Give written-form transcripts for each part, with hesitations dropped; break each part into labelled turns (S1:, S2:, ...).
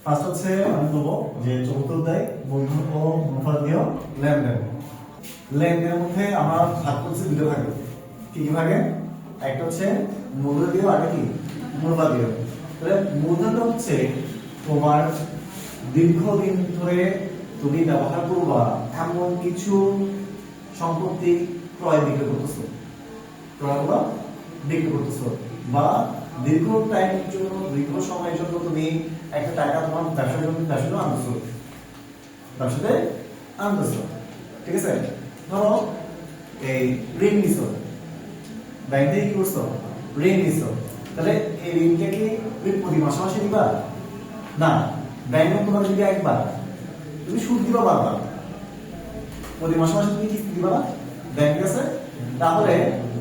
S1: First হচ্ছে আমি বলবো যে চতুর্থ অধ্যায় মূলধন ও মুনাফাদীয় লেনদেন। লেনদেনের মধ্যে আমরা ভাগ করছি দুটো ভাগে। কি কি ভাগে? একটা হচ্ছে মূলধনীয় আর কি মুনাফাদীয়। তাহলে মূলধনটা হচ্ছে তোমার দীর্ঘদিন ধরে তুমি ব্যবহার করবা এমন কিছু সম্পত্তি ক্রয় বিক্রয় করতেছো, ক্রয় বা বিক্রি করতেছো, বা দীর্ঘ টাইমের জন্য দীর্ঘ সময়ের জন্য তুমি একটা টাকা তোমার ব্যবসায় আনতেছো। ঠিক আছে? ধরো এই ঋণ নিছো, ব্যাংক থেকে কি করছো? ঋণ নিছো। তাহলে এই ঋণটা কি তুমি প্রতি মাসে মাসে দিবা? না, ব্যাংকে তোমার যদি একবার তুমি সুদ দিবা বারবার, প্রতি মাসে মাসে তুমি কিস্তি দিবা ব্যাংক আছে। তাহলে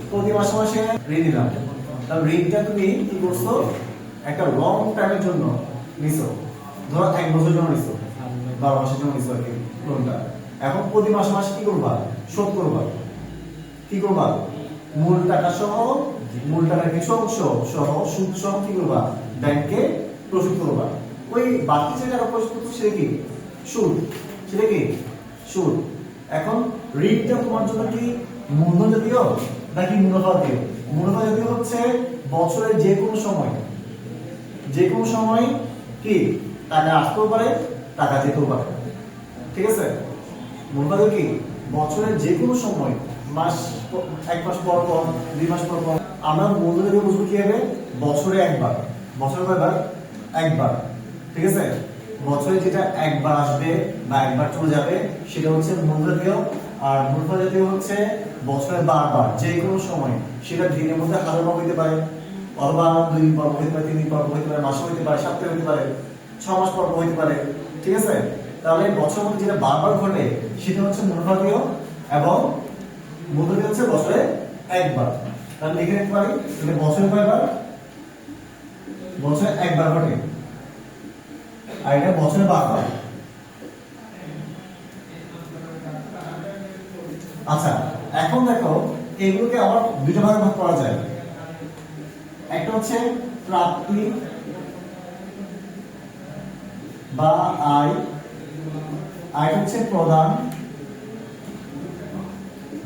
S1: প্রতি মাসে মাসে ঋণ দিলাম, তাহলে ঋণটা তুমি কি করছো? একটা লং টাইমের জন্য নিছো, ধরো 1 বছরের জন্য নিছো, 12 মাসের জন্য নিছো আর কি লোনটা। এখন প্রতি মাসে মাসে কি করবা? শোধ করবা। কি করবা? মূল টাকা সহ, মূল টাকার কিছু অংশ সহ সুদ সহ কি করবা? ব্যাংকে প্রস্তুত করবা। ওই বাকি যে টাকা প্রস্তুত করছো সেটা কি? সুদ। সেটা কি? সুদ। এখন ঋণটা তোমার জন্য কি মূলধন জাতীয় নাকি মুনাফা জাতীয়? মুনাফা জাতীয় হচ্ছে বছরের যে কোনো সময় কি টাকা আসতেও পারে, টাকা যেতেও পারে। ঠিক আছে? মুনাফা জাতীয় কি বছরের যে কোনো সময়, মাস 1 মাস পর পর, 2 মাস পর পর। আমরা মূলধন জাতীয় বুঝবো কি হবে? বছরে একবার। বছরে কয়বার? একবার। ঠিক আছে? বছরে যেটা একবার আসবে বা একবার চলে যাবে সেটা হচ্ছে মূলধন জাতীয়। আর মুনাফা জাতীয় হচ্ছে বছরে বারবার যে কোনো সময়, সেটা দিনের মধ্যে হাজারবার হইতে পারে, অথবা 2 দিন পর হইতে পারে, 3 দিন পর হইতে পারে, মাসে হইতে পারে, সপ্তাহে হইতে পারে, 6 মাস পর হইতে পারে। ঠিক আছে? তাহলে বছরের মধ্যে যেটা বারবার ঘটে সেটা হচ্ছে মুনাফা জাতীয়, এবং মূলধন জাতীয় হচ্ছে বছরে একবার। তাহলে লিখে রাখতে পারি এটা বছরে কয়বার? বছরে একবার ঘটে, আর এটা বছরে বারবার। আচ্ছা, এখন দেখো এগুলোকে আবার দুটো ভাগে ভাগ করা যায়। একটা হচ্ছে প্রাপ্তি বা আয়, আর হচ্ছে প্রদান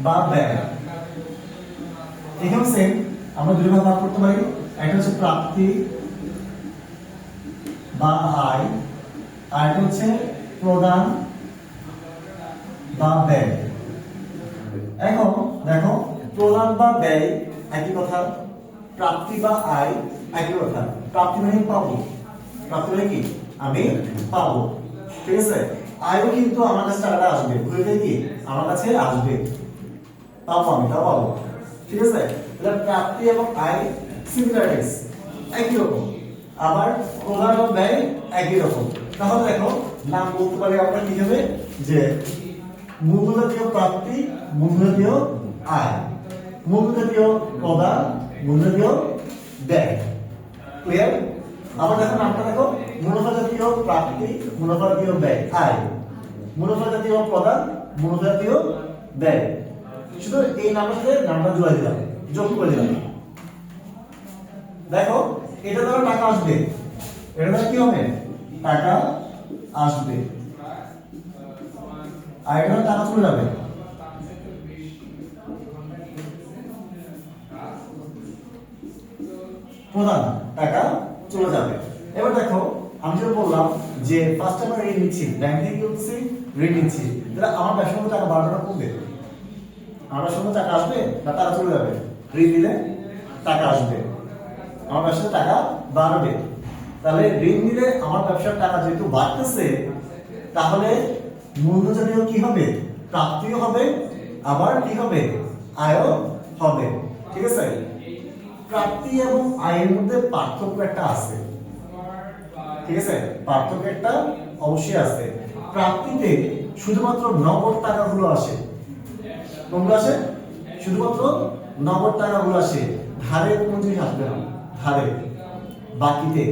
S1: বা ব্যয়। এখানে সেম আমরা দুটো ভাগে ভাগ করতে পারি। একটা হচ্ছে প্রাপ্তি বা আয়, আর হচ্ছে প্রদান বা ব্যয়। এখন দেখো প্রদান বা ব্যয় একই কথা, প্রাপ্তি বা আয় একই কথা। প্রাপ্তি মানে পাবো, প্রাপ্তি মানে কি আমি পাবো। ঠিক আছে? আয়ও কিন্তু আমার কাছে টাকাটা আসবে, ঘুরে কি আমার কাছে আসবে, পাবো, আমি তা পাবো। ঠিক আছে? তাহলে প্রাপ্তি এবং আয় সিমিলারিটিস, একই রকম। আবার প্রদান এবং ব্যয় একই রকম। তাহলে দেখো নাম বলতে পারি আমরা কি হবে? যে মূলধন জাতীয় প্রাপ্তি, মূলধন জাতীয় আয়, মূলধন জাতীয় প্রদান, মূলধন জাতীয় ব্যয়। ক্লিয়ার? আবার দেখো নামটা দেখো, মুনাফা জাতীয় প্রাপ্তি, মুনাফা জাতীয় ব্যয়, আয়, মুনাফা জাতীয় প্রদান, মুনাফা জাতীয় ব্যয়। শুধু এই নামের সাথে নামটা জুড়ে দিলাম, যোগ করে দিলাম। দেখো এটা দ্বারা টাকা আসবে, এটা দ্বারা কি হবে? টাকা আসবে, আর এটা টাকা চলে যাবে। প্রধান টাকা চলে যাবে। এবার দেখো আমি যেটা বললাম যে ফার্স্ট আমরা ঋণ নিচ্ছি, ব্যাংক থেকে কি করতেছি? ঋণ নিচ্ছি। তাহলে আমার ব্যবসার মধ্যে টাকা বাড়ানো কমবে, আমার ব্যবসার মধ্যে টাকা আসবে না টাকা চলে যাবে? ঋণ দিলে টাকা আসবে, আমার ব্যবসার টাকা বাড়বে। তাহলে ঋণ দিলে আমার ব্যবসার টাকা যেহেতু বাড়তেছে, তাহলে মূলধন জাতীয় কি হবে? প্রাপ্তিও হবে, আবার কি হবে? আয়ও হবে। ঠিক আছে? প্রাপ্তি এবং আয়ের মধ্যে পার্থক্য একটা আছে। ঠিক আছে? পার্থক্য একটা অবশ্যই আছে। প্রাপ্তিতে শুধুমাত্র নগদ টাকাগুলো আসে। কোনগুলো আসে? শুধুমাত্র নগদ টাকাগুলো আসে, ধারে কোনো জিনিস আসবে না। ধারে বাকিতে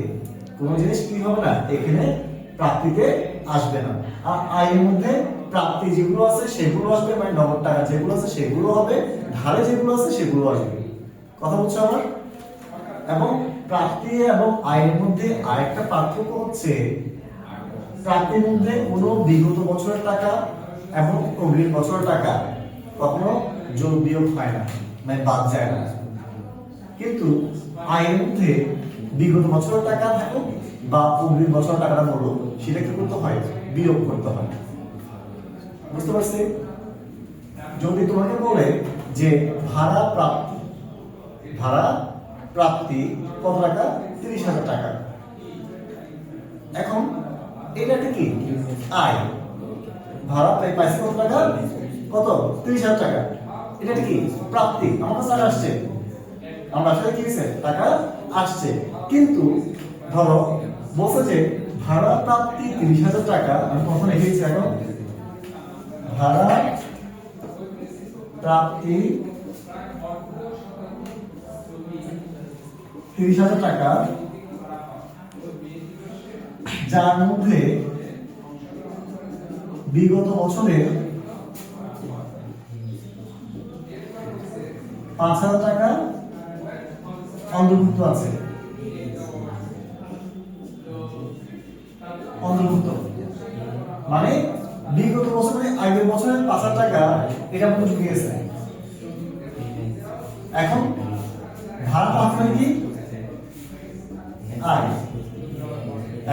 S1: কোনো জিনিস কি হবে না, এখানে প্রাপ্তিতে আসবে না। আর আয়ের মধ্যে প্রাপ্তি যেগুলো আছে সেগুলো আসবে, মানে নগদ টাকা যেগুলো আছে সেগুলো হবে, ধারে যেগুলো আছে সেগুলো আসবে। কথা বলছো আমার? এবং প্রাপ্তি এবং আয়ের মধ্যে আরেকটা পার্থক্য হচ্ছে প্রাপ্তির মধ্যে কোনো বিগত বছরের টাকা এবং অগ্রিম বছরের টাকা কখনো যোগ বিয়োগ হয় না, মানে বাদ যায় না। কিন্তু আয়ের মধ্যে বিগত বছরের টাকা থাকুক বা অগ্রিম বছরের টাকাটা বলো, সেটা কি করতে হয়? বিয়োগ করতে হয়। বুঝতে পারছি? যদি তোমাকে বলে যে ভাড়া প্রাপ্তি কত টাকা? 30,000 টাকা। এখন এটা কি? আয়। ভাড়া পাইছি কত টাকা? কত? 30,000 টাকা। এটা কি? প্রাপ্তি। আমার কাছে টাকা আসছে, আমার আসলে কি হয়েছে? টাকা আসছে। কিন্তু ধরো বলছে যে ভাড়া প্রাপ্তি 30,000 টাকা, আমি কখন লিখেছি? এখন ভাড়া প্রাপ্তি 30,000 টাকা, যার মধ্যে বিগত বছরের 5,000 টাকা অন্তর্ভুক্ত আছে। অন্তর্ভুক্ত মানে বিগত বছরে আগের বছরের 5,000 টাকা এটা মধ্যে ঢুকে গেছে। এখন ভাড়া পাচ্ছেন কি? আয়।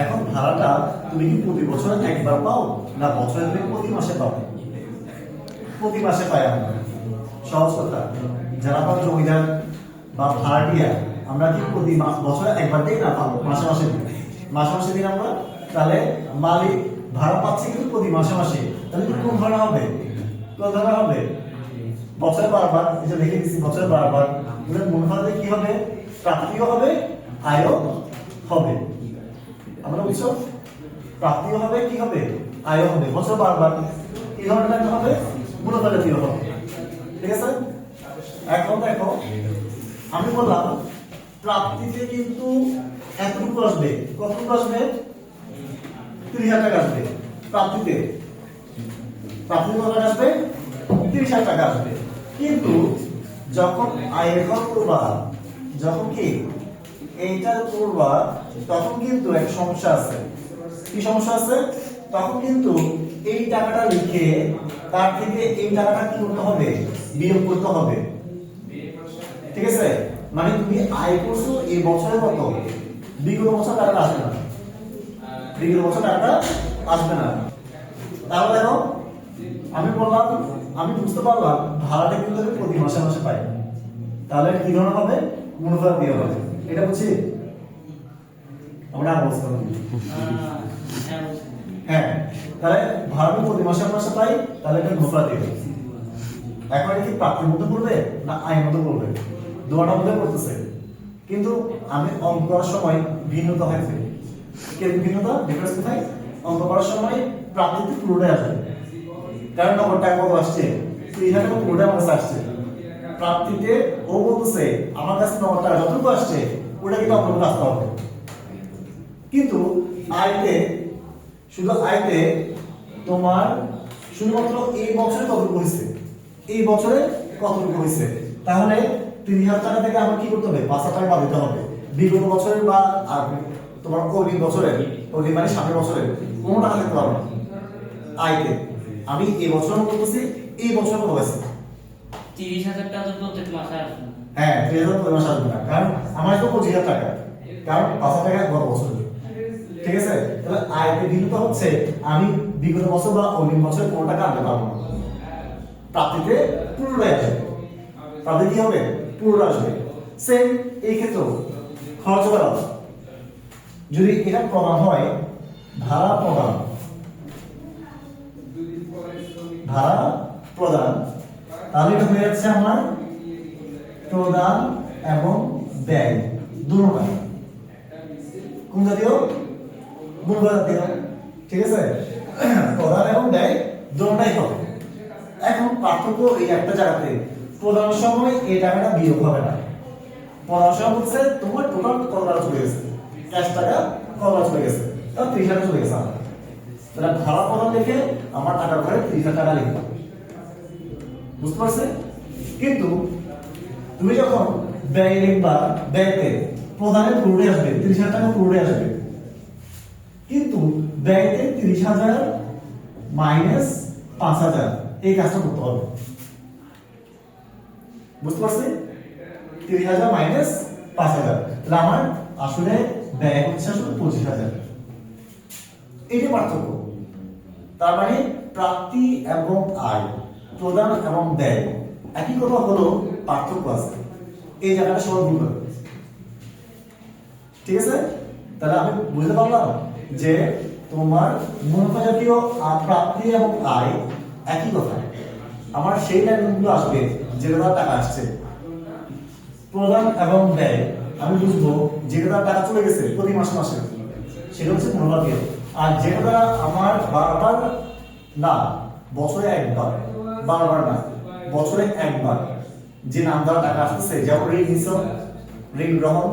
S1: এখন ভাড়াটা তুমি কি প্রতি বছর একবার পাও, না বছরে তুমি প্রতি মাসে পাও? প্রতি মাসে পাই আমরা। সহজ কথা, যারা আমরা জমিদার বা ভাড়াটিয়া, আমরা কি প্রতি বছরে একবার দিই, না পাবো মাসে মাসে দিই? মাসে মাসে দিন আমরা। তাহলে মালিক ভাড়া পাচ্ছে কিন্তু প্রতি মাসে মাসে, তাহলে কি কোন ধরনের হবে? কোন ধরনের হবে? বছরে বারবার। এটা লিখে দিচ্ছি, বছরে বারবার। মূল ভাড়াতে কি হবে? প্রাপ্তিও হবে, আয়ও হবে। আমরা বুঝছো? প্রাপ্তিও হবে, কি হবে? আয়ও হবে। বছর বারবার কি ধরনের হবে? মূলত জাতীয় হবে। ঠিক আছে? এখন দেখো, আমি বললাম প্রাপ্তিতে কিন্তু এতটুকু আসবে। কতটুকু আসবে? 30,000 টাকা আসবে। প্রাপ্তিতে কত টাকা আসবে? 30,000 টাকা আসবে। কিন্তু যখন আয়ের ঘর করবা, যখন কি এইটা করবা, তখন কিন্তু এক সমস্যা আছে। কি সমস্যা আছে? তখন কিন্তু এই টাকাটা লিখে তার থেকে এই টাকাটা কি করতে হবে? বিয়োগ করতে হবে। ঠিক আছে? মানে তুমি আয় করছো এই বছরে কত, বিগত বছর টাকাটা আসবে না, বিগত বছর টাকাটা আসবে না। তাহলে দেখো, আমি বললাম, আমি বুঝতে পারলাম ভাড়াটা কিন্তু আমি প্রতি মাসে মাসে পাই। তাহলে কি ধরনের হবে? মুনাফা দিয়ে হবে। এটা বুঝছি? আমরা বুঝতে পারি। হ্যাঁ, তাহলে ভাড়া প্রতি মাসে মাসে পাই, তাহলে এটা মুনাফা দিয়ে হবে। এখন এটা কি প্রাপ্তির মধ্যে পড়বে, না আয়ের মধ্যে পড়বে? দুটোর মধ্যে পড়তেছে। কিন্তু আমি অঙ্ক করার সময় ভিন্নতা হয়েছে। ভিন্নতা ডিফারেন্স কোথায়? অঙ্ক করার সময় প্রাপ্তিতে পুরোটাই আসবে। কারণ নগদ টাকা কত আসছে? 30,000 টাকা পুরোটাই আমার কাছে আসছে। প্রাপ্তিতে ও বলতেছে আমার কাছে নগদ টাকা যতটুকু আসছে ওটা কিন্তু অন্তর্ভুক্ত আসতে হবে। কিন্তু আয়তে, শুধু আয়তে তোমার শুধুমাত্র এই বছরে কতটুকু হয়েছে, এই বছরে কতটুকু হয়েছে। তাহলে 30,000 টাকা থেকে আমার কি করতে হবে? 5,000 টাকা বাদ দিতে হবে। বিগত বছরের বা আর তোমার অগ্রিম বছরের, অগ্রিম মানে সামনের বছরের কোনো টাকা থাকতে পারবে না আয়তে। আমি এই বছর করতেছি, এই বছর কত হয়েছে?
S2: 30,000 টাকা তো প্রত্যেক মাসে আসবে।
S1: হ্যাঁ, 30,000 প্রতি মাসে আসবে না, কারণ আমার তো 25,000 টাকা, কারণ 5,000 টাকা গত বছর। ঠিক আছে? তাহলে আয়তে ভিন্নতা হচ্ছে আমি বিগত বছর বা অগ্রিম বছর কোনো টাকা আনতে পারবো না। প্রাপ্তিতে পুরোটাই আসবে। প্রাপ্তি কি হবে? পুরোটা আসবে। সেম এই ক্ষেত্রেও খরচ করা, যদি এটা প্রদান হয়, ভাড়া প্রদান, ভাড়া প্রদান, তাহলে এটা হয়ে যাচ্ছে আমার প্রদান এবং ব্যয় দুটোটা কোন জাতীয়? মূল্য জাতীয়। ঠিক আছে? প্রদান এবং ব্যয় দুটোটাই হবে। এখন পার্থক্য এই একটা জায়গাতে, প্রদানের সময় এই টাকাটা বিয়োগ হবে না। প্রদানের সময় হচ্ছে তোমার টোটাল কত টাকা চলে গেছে, ক্যাশ টাকা কত টাকা চলে গেছে, তার 30,000 টাকা চলে গেছে আমার। তাহলে ভাড়া প্রদান লিখে আমার টাকার ঘরে 30,000 টাকা লিখবে। বুঝতে পারছে? কিন্তু তুমি যখন ব্যয় লিখবা, ব্যয়তে প্রদানের পুরোটাই আসবে, 30,000 টাকা পুরোটাই আসবে। কিন্তু ব্যয়তে 30,000 মাইনাস 5,000 এই কাজটা করতে হবে। বুঝতে পারছি? 30,000 মাইনাস 5,000, তাহলে আমার আসলে ব্যয় হচ্ছে আসলে 25,000। এইটা পার্থক্য। তার মানে প্রাপ্তি এবং আয়, প্রদান এবং ব্যয় একই কথা হলো, পার্থক্য আছে। এই জায়গাটা সবাই ভুল করবে। ঠিক আছে? তাহলে আমি বুঝতে পারলাম যে তোমার মুনাফা জাতীয় প্রাপ্তি এবং আয় একই কথা। আমার সেই লাইনগুলো আসবে যেটা টাকা আসছে। প্রদান এবং ব্যয় আমি বুঝবো যেটা টাকা চলে গেছে প্রতি মাসে মাসে, সেটা হচ্ছে মুনাফা দিয়ে। আর যেটা দ্বারা আমার বারবার না, বছরে একবার, বারবার না, বছরে একবার যে নাম দ্বারা টাকা আসতেছে, যেমন ঋণ হিসাব, ঋণ গ্রহণ,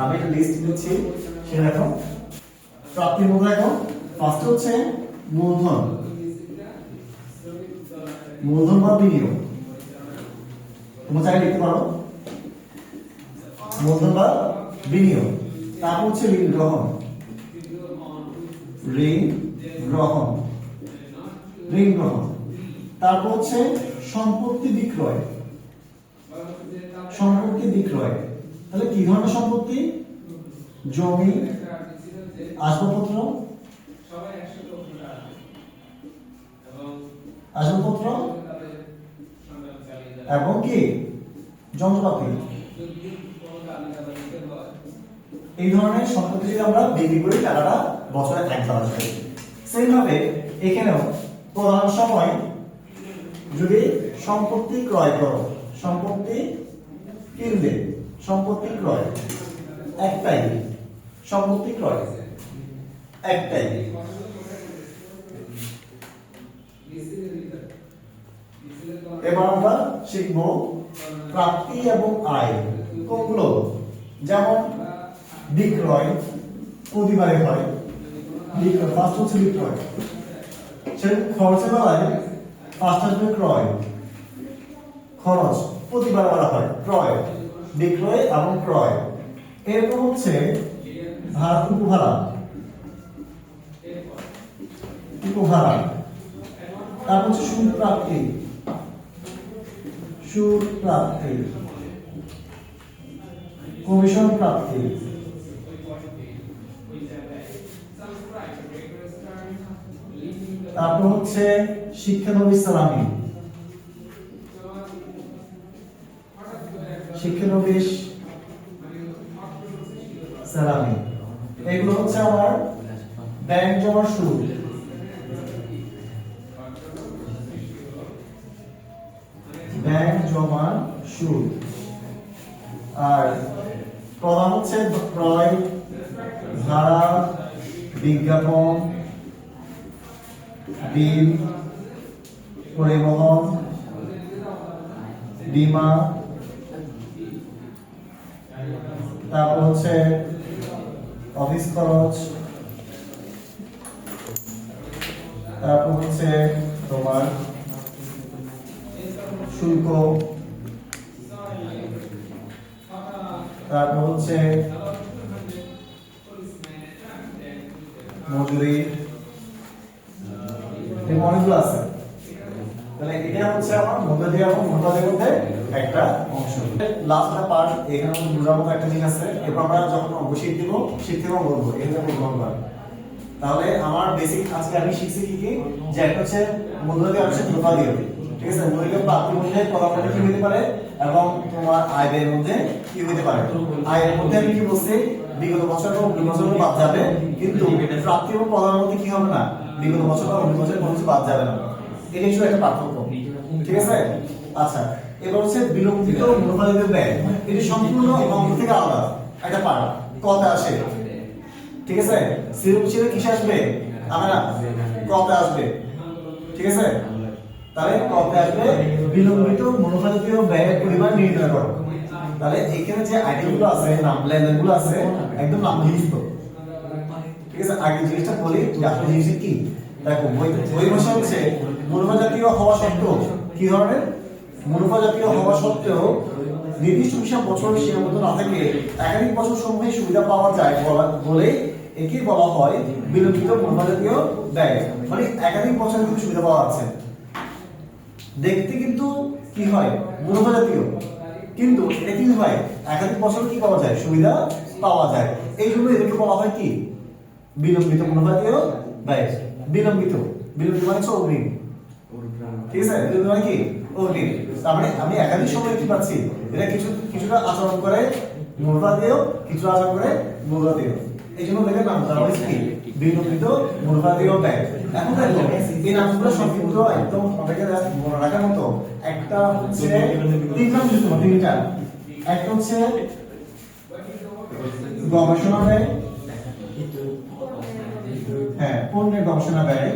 S1: আমি একটা লিস্ট দিচ্ছি, সেটা দেখো। প্রাপ্তির মধ্যে এখন ফার্স্ট হচ্ছে মূলধন, মূলধন বা বিনিয়োগ। তোমরা চাইলে লিখতে পারো মূলধন বা বিনিয়োগ। তারপর হচ্ছে ঋণ গ্রহণ, ঋণ গ্রহণ, ঋণ গ্রহণ। তারপর হচ্ছে সম্পত্তি বিক্রয়, সম্পত্তি বিক্রয়। তাহলে কি ধরনের সম্পত্তি? জমি, আসবাবপত্র, আসবাবপত্র এবং কি যন্ত্রপাতি। এই ধরনের সম্পত্তি যদি আমরা বিক্রি করি, টাকাটা বছরে একবার আসবে। সেই ভাবে এখানেও প্রধান সময় যদি সম্পত্তি ক্রয় করো, সম্পত্তি কিনবে, সম্পত্তি ক্রয় একটাই, সম্পত্তি ক্রয় একটাই। এবার আমরা শিখবো প্রাপ্তি এবং আয় কোনগুলো। যেমন বিক্রয় প্রতিবারে হয়, বিক্রয় ফার্স্ট হচ্ছে বিক্রয়। সেই খরচের বেলায় ফার্স্ট আসবে ক্রয়, খরচ প্রতিবার করা হয়, ক্রয়, বিক্রয় এবং ক্রয়। এরপর হচ্ছে ভাড়া, উপভাড়া, উপভাড়া। তারপর হচ্ছে সুদ প্রাপ্তি, সুদ প্রাপ্তি, কমিশন প্রাপ্তি। তারপর হচ্ছে শিক্ষানবিশ সালামি, শিক্ষানবিশ সালামি। এগুলো হচ্ছে আমার ব্যাংক জমার সুদ, ব্যাংক জমার সুদ। আর প্রধান হচ্ছে ক্রয়, ভাড়া, বিজ্ঞাপন, বিল, পরিবহন, বীমা। তারপর হচ্ছে অফিস খরচ। তারপর হচ্ছে তোমার শুল্ক। তারপর হচ্ছে মজুরি। অনেকগুলো আছে। তাহলে এটা হচ্ছে আমার মূল্য এবং মূল্যের মধ্যে একটা অংশ। লাস্ট পার্ট এখানে বোঝার মতো একটা জিনিস আছে। এরপর আমরা যখন অবশ্যই দিব শিখতে বলবো এখানে গ্রহণ করা। তাহলে আমার বেসিক আজকে আমি শিখছি কি কি, যে একটা হচ্ছে মূল্য দিয়ে হচ্ছে মুনাফা দিয়ে, ঠিক আছে। মূল্য প্রাপ্তির মধ্যে পদার্থটা কি হতে পারে এবং তোমার আয়ের মধ্যে কি হতে পারে। আয়ের মধ্যে আমি কি বলছি, বিগত বছর এবং অন্য বছর বাদ যাবে, কিন্তু প্রাপ্তি এবং প্রদানের মধ্যে কি হবে না, বিগত বছর বা অন্য বছর কোনো কিছু বাদ যাবে না। এটা হচ্ছে একটা পার্থক্য, ঠিক আছে। আচ্ছা, এবার হচ্ছে বিলম্বিত মুনাফা ব্যয়, এটি সম্পূর্ণ অঙ্ক থেকে আলাদা একটা পার্ট, কত আসে, ঠিক আছে। সৃজনশীলে কিসে আসবে, আমরা না কত আসবে, ঠিক আছে। তাহলে কত আসবে, বিলম্বিত মুনাফা জাতীয় ব্যয়ের পরিমাণ নির্ণয় করো। তাহলে এখানে যে আইটেমগুলো আছে, নাম লেনদেনগুলো আছে, একদম নাম লিখিত, ঠিক আছে। আগে জিনিসটা বলি যে আসলে জিনিসটা কি। দেখো বই ভাষা হচ্ছে মুনাফা জাতীয় হওয়া সত্ত্বেও, কি ধরনের মুনাফা জাতীয় হওয়া সত্ত্বেও নির্দিষ্ট হিসাব বছর সীমাবদ্ধ না থাকে একাধিক বছর সমূহে সুবিধা পাওয়া যায় বলে একে বলা হয় বিলম্বিত মুনাফাজাতীয় ব্যয়। মানে একাধিক বছর কিন্তু সুবিধা পাওয়া যাচ্ছে, দেখতে কিন্তু কি হয় মুনাফা জাতীয়, কিন্তু এটা কি হয় একাধিক বছর কি পাওয়া যায় সুবিধা পাওয়া যায়, এই জন্য এটাকে বলা হয় কি বিলম্বিত মুনাফা জাতীয় ব্যয়। বিলম্বিত বিলম্বিত মানে হচ্ছে অগ্রিম, ঠিক আছে, বিলম্বিত মানে কি অগ্রিম। তার মানে আমি একাধিক সময় কি পাচ্ছি, এটা কিছুটা আচরণ করে মুনাফা দিয়েও, কিছুটা আচরণ করে মুনাফা দিয়েও, এই জন্য দেখেন নাম দেওয়া হয়েছে কি বিলম্বিত মুনাফা দিয়েও ব্যয়। এখন দেখো এই নামগুলো সংক্ষিপ্ত একদম অনেকে মনে রাখার মতো, একটা হচ্ছে তিন নাম দিতে হবে, তিনটা। একটা হচ্ছে গবেষণা ব্যয়, হ্যাঁ পণ্যের গবেষণা ব্যয়,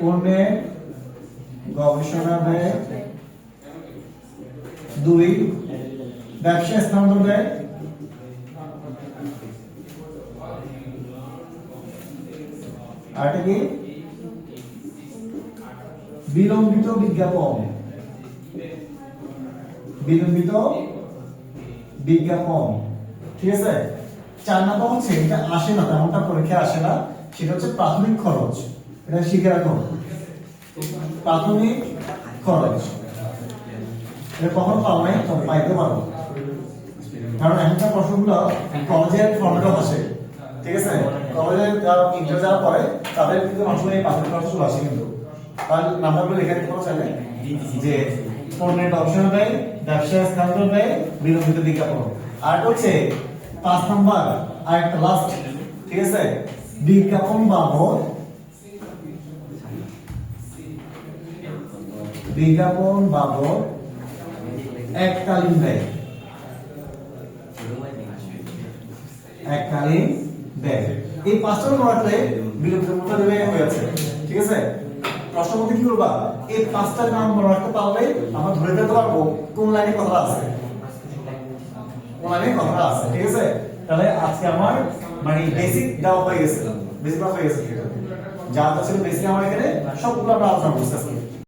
S1: পণ্যের গবেষণা ব্যয়। দুই ব্যবসা স্থানান্তর ব্যয়, আরেকটা কি বিলম্বিত বিজ্ঞাপন, বিলম্বিত বিজ্ঞাপন, ঠিক আছে। চার নাম্বার হচ্ছে এটা আসে না, তেমনটা পরীক্ষায় আসে না, সেটা হচ্ছে প্রাথমিক খরচ। এটা শিখে রাখো, প্রাথমিক খরচ। এটা কখন পাও নাই, তখন পাইতে পারো, কারণ এখনকার প্রশ্নগুলো কলেজের ফর্মেটও আসে, ঠিক আছে। কলেজের যারা ইন্টার যারা পড়ে তাদের কিন্তু আসলে এই প্রাথমিক খরচ চলে আসে, কিন্তু তার নাম্বারগুলো লেখা দিতে পারো চাইলে, যে পণ্যের গবেষণা ব্যয়, ব্যবসা স্থানান্তর ব্যয়, বিলম্বিত বিজ্ঞাপন। আর হচ্ছে 5 নাম্বার আর একটা লাস্ট, ঠিক আছে, বিজ্ঞাপন বাবদ, বিজ্ঞাপন বাবদ এককালীন ব্যয়, এককালীন ব্যয়। এই পাঁচটা রাখলে বিলম্বিত মুনাফা দেবে হয়ে যাচ্ছে, ঠিক আছে। প্রশ্ন মধ্যে কি করবা, এই পাঁচটার নাম মনে রাখতে পারলে আমরা ধরে ফেলতে পারবো কোন লাইনে কথা আছে, কোন লাইনে কথা আছে, ঠিক আছে। তাহলে আজকে আমার মানে বেসিক দেওয়া হয়ে গেছে, বেসিক দেওয়া হয়ে গেছে, যা ছিল বেসিক আমার এখানে সবগুলো আমরা আলোচনা করতেছি।